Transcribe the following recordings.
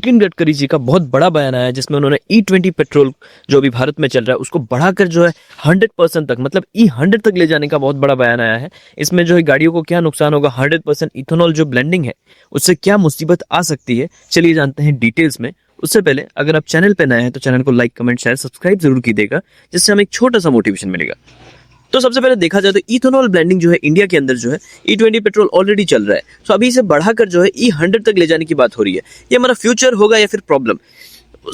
नितिन गडकरी जी का बहुत बड़ा बयान आया जिसमें उन्होंने E20 पेट्रोल जो अभी भारत में चल रहा है उसको बढ़ाकर जो है 100% तक मतलब E100 तक ले जाने का बहुत बड़ा बयान आया है। इसमें जो है गाड़ियों को क्या नुकसान होगा, 100% इथेनॉल जो ब्लेंडिंग है उससे क्या मुसीबत आ सकती है, चलिए जानते हैं डिटेल्स में। उससे पहले अगर आप चैनल पे नए हैं तो चैनल को लाइक, कमेंट, शेयर, सब्सक्राइब जरूर कीजिएगा, जिससे हमें एक छोटा सा मोटिवेशन मिलेगा। तो सबसे पहले देखा जाए तो इथेनॉल ब्लेंडिंग जो है इंडिया के अंदर जो है E20 पेट्रोल ऑलरेडी चल रहा है, तो अभी इसे बढ़ाकर जो है E100 तक ले जाने की बात हो रही है। ये हमारा फ्यूचर होगा या फिर प्रॉब्लम?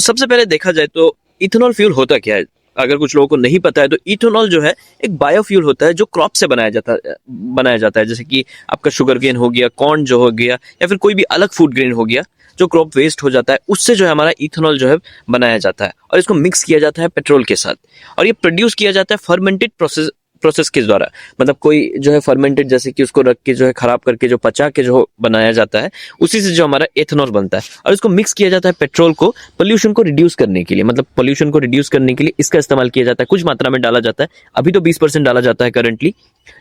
सबसे पहले देखा जाए तो इथेनॉल फ्यूल होता क्या है, अगर कुछ लोगों को नहीं पता है तो इथेनॉल जो है एक बायोफ्यूल होता है जो क्रॉप से बनाया जाता है, जैसे कि आपका शुगर केन हो गया, कॉर्न जो हो गया, या फिर कोई भी अलग फूड ग्रेन हो गया जो क्रॉप वेस्ट हो जाता है, उससे जो है हमारा इथेनॉल जो है बनाया जाता है और इसको मिक्स किया जाता है पेट्रोल के साथ और ये प्रोड्यूस किया जाता है फर्मेंटेड प्रोसेस के द्वारा। मतलब कोई जो है फर्मेंटेड, जैसे कि उसको रख के जो है खराब करके जो पचा के जो बनाया जाता है, उसी से जो हमारा एथेनॉल बनता है और इसको मिक्स किया जाता है पेट्रोल को पोल्यूशन को रिड्यूस करने के लिए। मतलब पोल्यूशन को रिड्यूस करने के लिए इसका इस्तेमाल किया जाता है, कुछ मात्रा में डाला जाता है। अभी तो 20% डाला जाता है करंटली,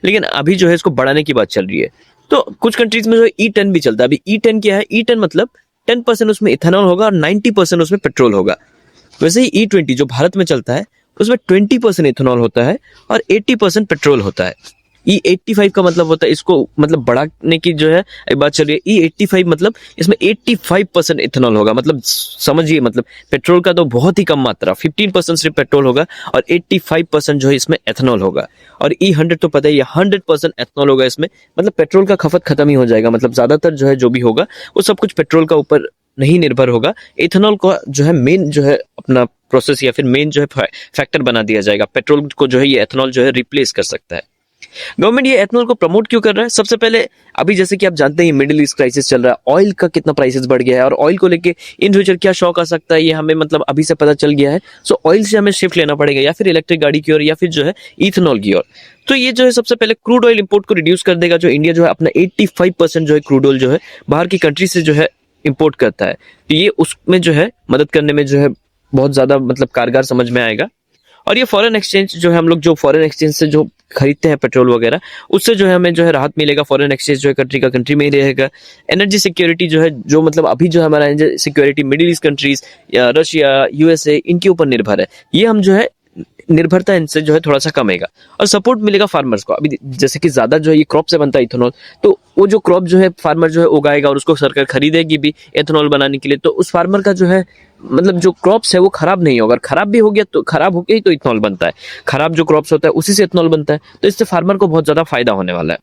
लेकिन अभी जो है इसको बढ़ाने की बात चल रही है। तो कुछ कंट्रीज में जो E10 भी चलता है। अभी E10 क्या है? E10 मतलब 10% उसमें इथेनॉल होगा और 90% उसमें पेट्रोल होगा। वैसे ही E20 जो भारत में चलता है उसमें 20% इथेनॉल होता है और 80% पेट्रोल होता है। E85 का मतलब होता है, इसको मतलब बढ़ाने की जो है एक बात चल रही है। E85 मतलब इसमें 85% इथेनॉल होगा। मतलब समझिए, मतलब पेट्रोल का तो बहुत ही कम मात्रा, 15% सिर्फ पेट्रोल होगा और 85% जो है इसमें एथेनॉल होगा। और E100 तो पता ही है 100% एथेनॉल होगा इसमें। मतलब पेट्रोल का खपत खत्म ही हो जाएगा। मतलब ज्यादातर जो है जो भी होगा वो सब कुछ पेट्रोल का ऊपर नहीं निर्भर होगा। इथेनॉल को जो है मेन जो है अपना प्रोसेस या फिर मेन जो है फैक्टर बना दिया जाएगा। पेट्रोल को जो है ये एथेनॉल जो है रिप्लेस कर सकता है। गवर्नमेंट ये एथेनॉल को प्रमोट क्यों कर रहा है? सबसे पहले अभी जैसे कि आप जानते हैं मिडिल ईस्ट क्राइसिस चल रहा है, ऑयल का कितना प्राइसेस बढ़ गया है और ऑयल को लेके इन फ्यूचर क्या शॉक आ सकता है ये हमें मतलब अभी से पता चल गया है। सो ऑयल से हमें शिफ्ट लेना पड़ेगा या फिर इलेक्ट्रिक गाड़ी की ओर या फिर जो है इथेनॉल की ओर। तो ये जो है सबसे पहले क्रूड ऑयल इंपोर्ट को रिड्यूस कर देगा। जो इंडिया जो है अपना 85% जो है क्रूड ऑयल जो है बाहर की कंट्री से जो है इंपोर्ट करता है, तो ये उसमें जो है मदद करने में जो है बहुत ज्यादा मतलब कारगर समझ में आएगा। और ये फॉरेन एक्सचेंज जो है, हम लोग जो फॉरेन एक्सचेंज से जो खरीदते हैं पेट्रोल वगैरह, उससे जो है हमें जो है राहत मिलेगा। फॉरेन एक्सचेंज जो है कंट्री का कंट्री में ही रहेगा। एनर्जी सिक्योरिटी जो है, जो मतलब अभी जो हमारा energy security middle east countries या रशिया, USA इनके ऊपर निर्भर है, ये हम जो है निर्भरता इनसे जो है थोड़ा सा कमेगा और सपोर्ट मिलेगा फार्मर्स को। अभी जैसे कि ज्यादा जो है ये क्रॉप से बनता है इथेनॉल, तो वो जो क्रॉप जो है फार्मर जो है उगाएगा और उसको सरकार खरीदेगी भी एथेनॉल बनाने के लिए, तो उस फार्मर का जो है मतलब जो क्रॉप्स है वो खराब नहीं होगा। खराब भी हो गया तो खराब होके ही तो इथेनॉल बनता है। खराब जो क्रॉप्स होता है उसी से इथेनॉल बनता है, तो इससे फार्मर को बहुत ज्यादा फायदा होने वाला है।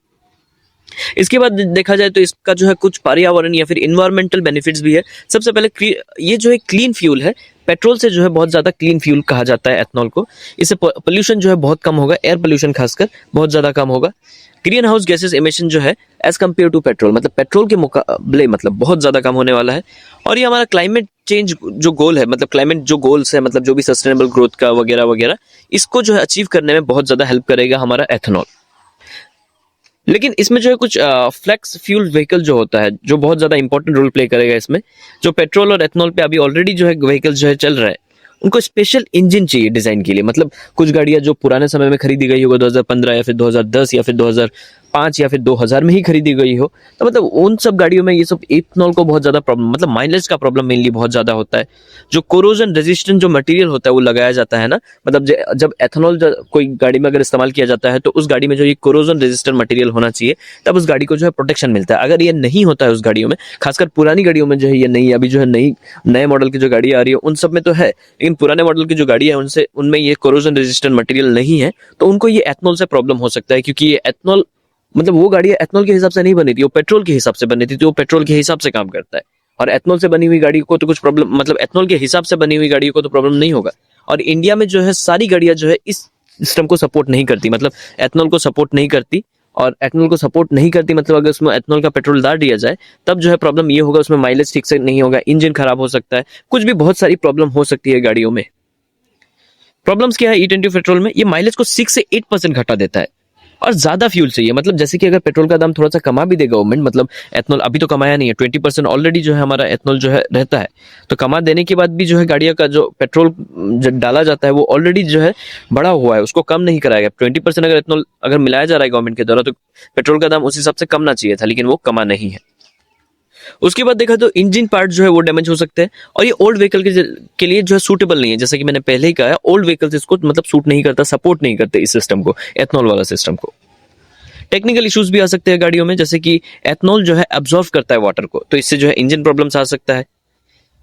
इसके बाद देखा जाए तो इसका जो है कुछ पर्यावरण या फिर इन्वायरमेंटल बेनिफिट्स भी है। सबसे पहले ये जो है क्लीन फ्यूल है, पेट्रोल से जो है बहुत ज्यादा क्लीन फ्यूल कहा जाता है एथेनॉल को। इससे पोल्यूशन जो है बहुत कम होगा, एयर पोल्यूशन खासकर बहुत ज्यादा कम होगा। ग्रीन हाउस गैसेस इमिशन जो है एज कम्पेयर टू पेट्रोल, मतलब पेट्रोल के मुकाबले मतलब बहुत ज्यादा कम होने वाला है। और ये हमारा क्लाइमेट चेंज जो गोल है, मतलब क्लाइमेट जो गोल्स है, मतलब जो भी सस्टेनेबल ग्रोथ का वगैरह वगैरह, इसको जो है अचीव करने में बहुत ज्यादा हेल्प करेगा हमारा एथेनॉल। लेकिन इसमें जो है कुछ फ्लेक्स फ्यूल व्हीकल जो होता है जो बहुत ज्यादा इंपॉर्टेंट रोल प्ले करेगा इसमें। जो पेट्रोल और एथेनॉल पे अभी ऑलरेडी जो है व्हीकल जो है चल रहा है, उनको स्पेशल इंजन चाहिए डिजाइन के लिए। मतलब कुछ गाड़ियां जो पुराने समय में खरीदी गई होगा 2015 या फिर 2010 या फिर 2005 या फिर 2000 में ही खरीदी गई हो, तो मतलब उन सब गाड़ियों में ये सब इथेनॉल को बहुत ज्यादा प्रॉब्लम, मतलब माइलेज का प्रॉब्लम मेनली बहुत ज्यादा होता है। जो कोरोजन रेजिस्टेंट जो मटेरियल होता है वो लगाया जाता है ना, मतलब जब एथेनॉल कोई गाड़ी में अगर इस्तेमाल किया जाता है तो उस गाड़ी में जो ये कोरोजन रेजिस्टेंट मटेरियल होना चाहिए, तब उस गाड़ी को जो है प्रोटेक्शन मिलता है। अगर ये नहीं होता है उस गाड़ियों में, खासकर पुरानी गाड़ियों में जो है ये नहीं, अभी जो है नए मॉडल की जो गाड़ी आ रही है उन सब में तो है, लेकिन पुराने मॉडल की जो गाड़ी है उनमें ये कोरोजन रेजिस्टेंट मटेरियल नहीं है, तो उनको ये एथेनॉल से प्रॉब्लम हो सकता है। क्योंकि ये एथेनॉल मतलब वो गाड़ी एथेनॉल के हिसाब से नहीं बनी थी, वो पेट्रोल के हिसाब से बनी थी, तो वो पेट्रोल के हिसाब से काम करता है। और एथेनॉल से बनी हुई गाड़ी को तो कुछ प्रॉब्लम, मतलब एथेनॉल के हिसाब से बनी हुई गाड़ियों को तो प्रॉब्लम नहीं होगा। और इंडिया में जो है सारी गाड़ियां जो है इस सिस्टम को सपोर्ट नहीं करती, मतलब एथेनॉल को सपोर्ट नहीं करती। और एथेनॉल को सपोर्ट नहीं करती मतलब अगर उसमें एथेनॉल का पेट्रोल डाल दिया जाए तब जो है प्रॉब्लम ये होगा, उसमें माइलेज ठीक से नहीं होगा, इंजन खराब हो सकता है, कुछ भी बहुत सारी प्रॉब्लम हो सकती है गाड़ियों में। प्रॉब्लम्स क्या है E20 पेट्रोल में? ये माइलेज को 6 से 8% घटा देता है और ज्यादा फ्यूल चाहिए। मतलब जैसे कि अगर पेट्रोल का दाम थोड़ा सा कमा भी दे गवर्नमेंट, मतलब एथेनॉल अभी तो कमाया नहीं है, 20% ऑलरेडी जो है हमारा एथेनॉल जो है रहता है, तो कमा देने के बाद भी जो है गाड़ियों का जो पेट्रोल डाला जाता है वो ऑलरेडी जो है बढ़ा हुआ है, उसको कम नहीं कराएगा। 20% अगर एथेनॉल अगर मिलाया जा रहा है गवर्नमेंट के द्वारा, तो पेट्रोल का दाम उस हिसाब से कमना चाहिए था, लेकिन वो कमा नहीं है। उसके बाद देखा तो इंजन पार्ट जो है वो डैमेज हो सकते हैं, और ये ओल्ड व्हीकल के लिए जो है सूटेबल नहीं है। जैसे कि मैंने पहले ही कहा है, ओल्ड व्हीकल्स इसको मतलब सूट नहीं करता, सपोर्ट नहीं करते इस सिस्टम को, एथनॉल वाला सिस्टम को। टेक्निकल इश्यूज भी आ सकते हैं गाड़ियों में, जैसे कि एथनॉल जो है एब्जॉर्व करता है वाटर को, तो इससे जो है इंजन प्रॉब्लम्स आ सकता है।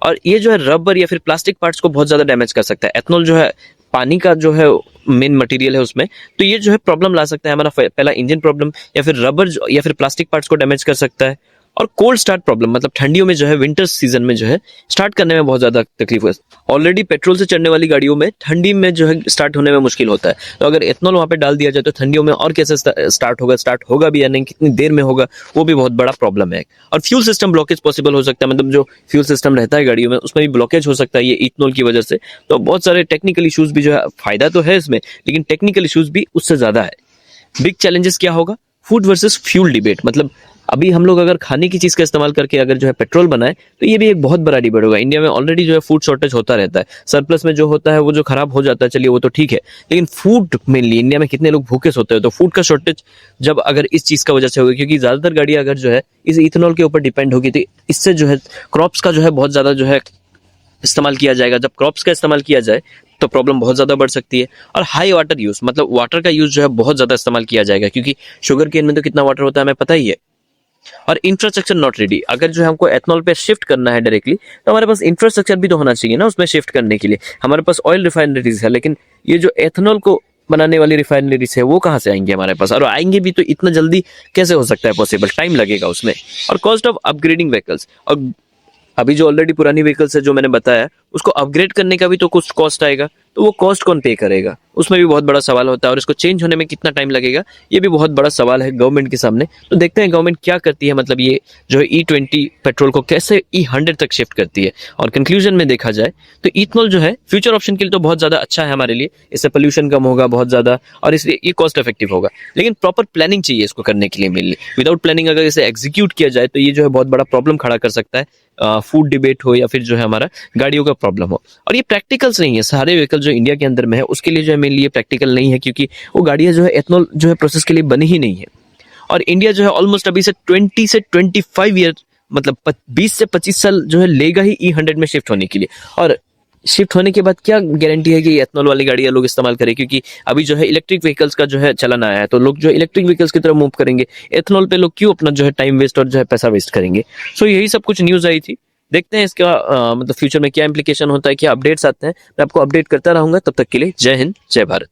और ये जो है रबर या फिर प्लास्टिक पार्ट्स को बहुत ज्यादा डैमेज कर सकता है। एथनॉल जो है पानी का जो है मेन मटेरियल है उसमें, तो ये जो है प्रॉब्लम ला सकता है हमारा, पहला इंजन प्रॉब्लम, या फिर रबर या फिर प्लास्टिक पार्ट्स को डैमेज कर सकता है। और कोल्ड स्टार्ट प्रॉब्लम, मतलब ठंडियों में जो है, विंटर सीजन में जो है स्टार्ट करने में बहुत ज्यादा तकलीफ है। ऑलरेडी पेट्रोल से चलने वाली गाड़ियों में ठंडी में जो है स्टार्ट होने में मुश्किल होता है, तो अगर एथनॉल वहां पे डाल दिया जाए तो ठंडियों में और कैसे स्टार्ट होगा भी या नहीं, कितनी देर में होगा, वो भी बहुत बड़ा प्रॉब्लम है। और फ्यूल सिस्टम ब्लॉकेज पॉसिबल हो सकता है, मतलब जो फ्यूल सिस्टम रहता है गाड़ियों में उसमें भी ब्लॉकेज हो सकता है ये इथनॉल की वजह से। तो बहुत सारे टेक्निकल इश्यूज भी जो है, फायदा तो है इसमें लेकिन टेक्निकल इश्यूज भी उससे ज्यादा है। बिग चैलेंजेस क्या होगा? फूड वर्सेस फ्यूल डिबेट, मतलब अभी हम लोग अगर खाने की चीज का इस्तेमाल करके अगर जो है पेट्रोल बनाए तो ये भी एक बहुत बड़ा डिबेट होगा। इंडिया में ऑलरेडी जो है फूड शॉर्टेज होता रहता है, सरप्लस में जो होता है वो जो खराब हो जाता है, चलिए वो तो ठीक है, लेकिन फूड मेनली इंडिया में कितने लोग भूखे सोते हैं, तो फूड का शॉर्टेज जब अगर इस चीज का वजह से होगी, क्योंकि ज्यादातर गाड़ियां अगर जो है इस इथेनॉल के ऊपर डिपेंड होगी, तो इससे जो है क्रॉप्स का जो है बहुत ज्यादा जो है इस्तेमाल किया जाएगा। जब क्रॉप्स का इस्तेमाल किया जाए तो प्रॉब्लम बहुत ज्यादा बढ़ सकती है। और हाई वाटर यूज, मतलब वाटर का यूज जो है बहुत ज्यादा इस्तेमाल किया जाएगा, क्योंकि शुगर केन में तो कितना वाटर होता है हमें पता ही है। और इंफ्रास्ट्रक्चर नॉट रेडी, अगर जो है हमको एथनॉल पे शिफ्ट करना है डायरेक्टली, तो हमारे पास इंफ्रास्ट्रक्चर भी तो होना चाहिए ना उसमें शिफ्ट करने के लिए। हमारे पास ऑयल रिफाइनरीज है, लेकिन ये जो एथनॉल को बनाने वाली रिफाइनरीज है वो कहाँ से आएंगे हमारे पास, और आएंगे भी तो इतना जल्दी कैसे हो सकता है पॉसिबल, टाइम लगेगा उसमें। और कॉस्ट ऑफ अपग्रेडिंग व्हीकल्स, और अभी जो ऑलरेडी पुरानी व्हीकल्स है जो मैंने बताया, उसको अपग्रेड करने का भी तो कुछ कॉस्ट आएगा, तो वो कॉस्ट कौन पे करेगा, उसमें भी बहुत बड़ा सवाल होता है। और इसको चेंज होने में कितना टाइम लगेगा, ये भी बहुत बड़ा सवाल है गवर्नमेंट के सामने। तो देखते हैं गवर्नमेंट क्या करती है, मतलब ये जो है E20 पेट्रोल को कैसे E100 तक शिफ्ट करती है। और कंक्लूजन में देखा जाए तो इथनॉल जो है फ्यूचर ऑप्शन के लिए तो बहुत ज्यादा अच्छा है हमारे लिए, इससे पोल्यूशन कम होगा बहुत ज्यादा, और इसलिए ये कॉस्ट इफेक्टिव होगा। लेकिन प्रॉपर प्लानिंग चाहिए इसको करने के लिए मेनली। विदाउट प्लानिंग अगर इसे एग्जीक्यूट किया जाए तो ये जो है बहुत बड़ा प्रॉब्लम खड़ा कर सकता है, फूड डिबेट हो या फिर जो है हमारा गाड़ियों का प्रॉब्लम हो। और ये प्रैक्टिकल्स नहीं है, सारे व्हीकल जो इंडिया के अंदर में है उसके लिए जो है मेनली ये प्रैक्टिकल नहीं है, क्योंकि वो गाड़ियां जो है एथनॉल जो है प्रोसेस के लिए बनी ही नहीं है। और इंडिया जो है ऑलमोस्ट अभी से 20 से 25 ईयर, मतलब 20 से 25 साल जो है लेगा ही E100 में शिफ्ट होने के लिए। और शिफ्ट होने के बाद क्या गारंटी है कि एथनॉल वाली गाड़ियां लोग इस्तेमाल करें, क्योंकि अभी जो है इलेक्ट्रिक व्हीकल्स का जो है चलन आया है, तो लोग जो इलेक्ट्रिक व्हीकल्स की तरफ मूव करेंगे। एथनॉल पे लोग क्यों अपना जो है टाइम वेस्ट और जो है पैसा वेस्ट करेंगे। सो यही सब कुछ न्यूज आई थी, देखते हैं इसका मतलब फ्यूचर में क्या इंप्लीकेशन होता है, क्या अपडेट्स आते हैं, मैं आपको अपडेट करता रहूंगा। तब तक के लिए जय हिंद, जय भारत।